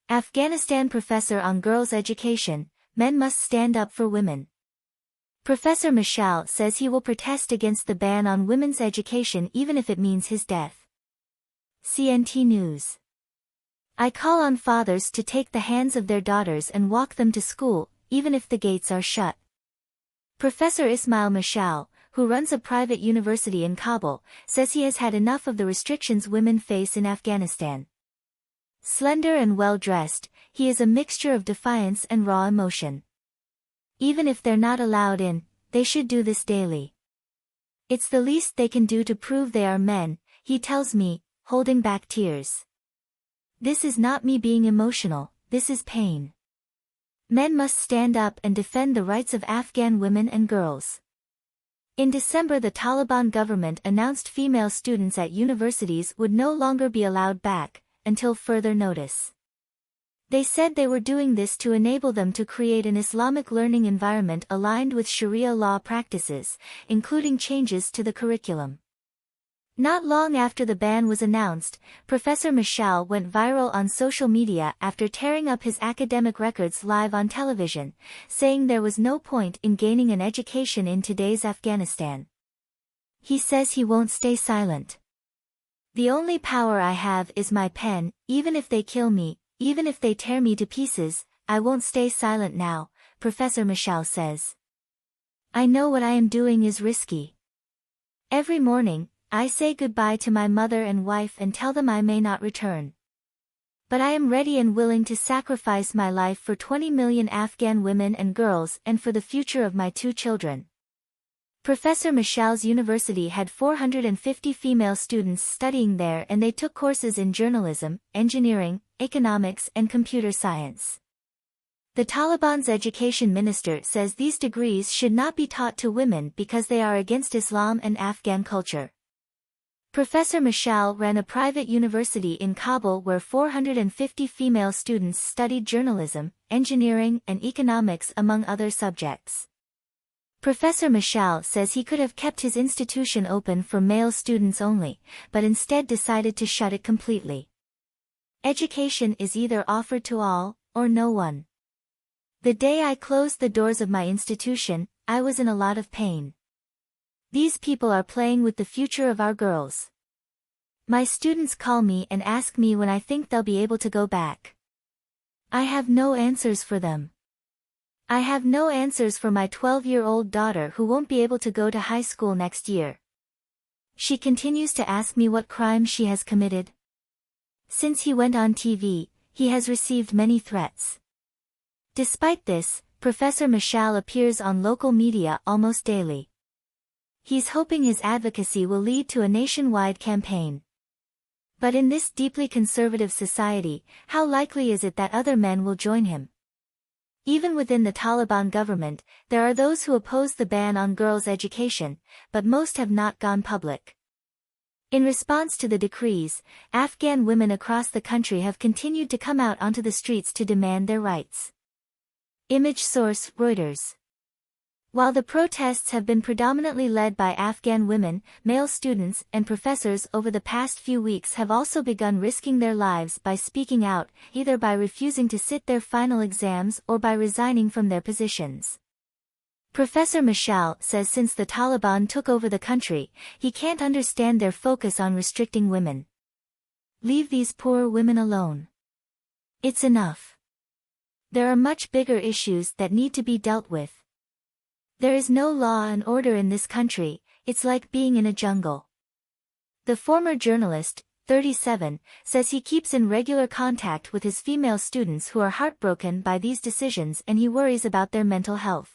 Afghanistan professor on girls' education, men must stand up for women. Professor Mashal says he will protest against the ban on women's education even if it means his death. CNT News. I call on fathers to take the hands of their daughters and walk them to school, even if the gates are shut. Professor Ismail Mashal, who runs a private university in Kabul, says he has had enough of the restrictions women face in Afghanistan. Slender and well-dressed, he is a mixture of defiance and raw emotion. Even if they're not allowed in, they should do this daily. It's the least they can do to prove they are men, he tells me, holding back tears. This is not me being emotional, this is pain. Men must stand up and defend the rights of Afghan women and girls. In December, the Taliban government announced female students at universities would no longer be allowed back, until further notice. They said they were doing this to enable them to create an Islamic learning environment aligned with Sharia law practices, including changes to the curriculum. Not long after the ban was announced, Professor Mashal went viral on social media after tearing up his academic records live on television, saying there was no point in gaining an education in today's Afghanistan. He says he won't stay silent. The only power I have is my pen, even if they kill me, even if they tear me to pieces, I won't stay silent now, Professor Mashal says. I know what I am doing is risky. Every morning, I say goodbye to my mother and wife and tell them I may not return. But I am ready and willing to sacrifice my life for 20 million Afghan women and girls and for the future of my 2 children. Professor Mashal's university had 450 female students studying there, and they took courses in journalism, engineering, economics and computer science. The Taliban's education minister says these degrees should not be taught to women because they are against Islam and Afghan culture. Professor Mashal ran a private university in Kabul where 450 female students studied journalism, engineering and economics among other subjects. Professor Mashal says he could have kept his institution open for male students only, but instead decided to shut it completely. Education is either offered to all, or no one. The day I closed the doors of my institution, I was in a lot of pain. These people are playing with the future of our girls. My students call me and ask me when I think they'll be able to go back. I have no answers for them. I have no answers for my 12-year-old daughter who won't be able to go to high school next year. She continues to ask me what crime she has committed. Since he went on TV, he has received many threats. Despite this, Professor Mashal appears on local media almost daily. He's hoping his advocacy will lead to a nationwide campaign. But in this deeply conservative society, how likely is it that other men will join him? Even within the Taliban government, there are those who oppose the ban on girls' education, but most have not gone public. In response to the decrees, Afghan women across the country have continued to come out onto the streets to demand their rights. Image source: Reuters. While the protests have been predominantly led by Afghan women, male students and professors over the past few weeks have also begun risking their lives by speaking out, either by refusing to sit their final exams or by resigning from their positions. Professor Mashal says since the Taliban took over the country, he can't understand their focus on restricting women. Leave these poor women alone. It's enough. There are much bigger issues that need to be dealt with. There is no law and order in this country, it's like being in a jungle. The former journalist, 37, says he keeps in regular contact with his female students who are heartbroken by these decisions and he worries about their mental health.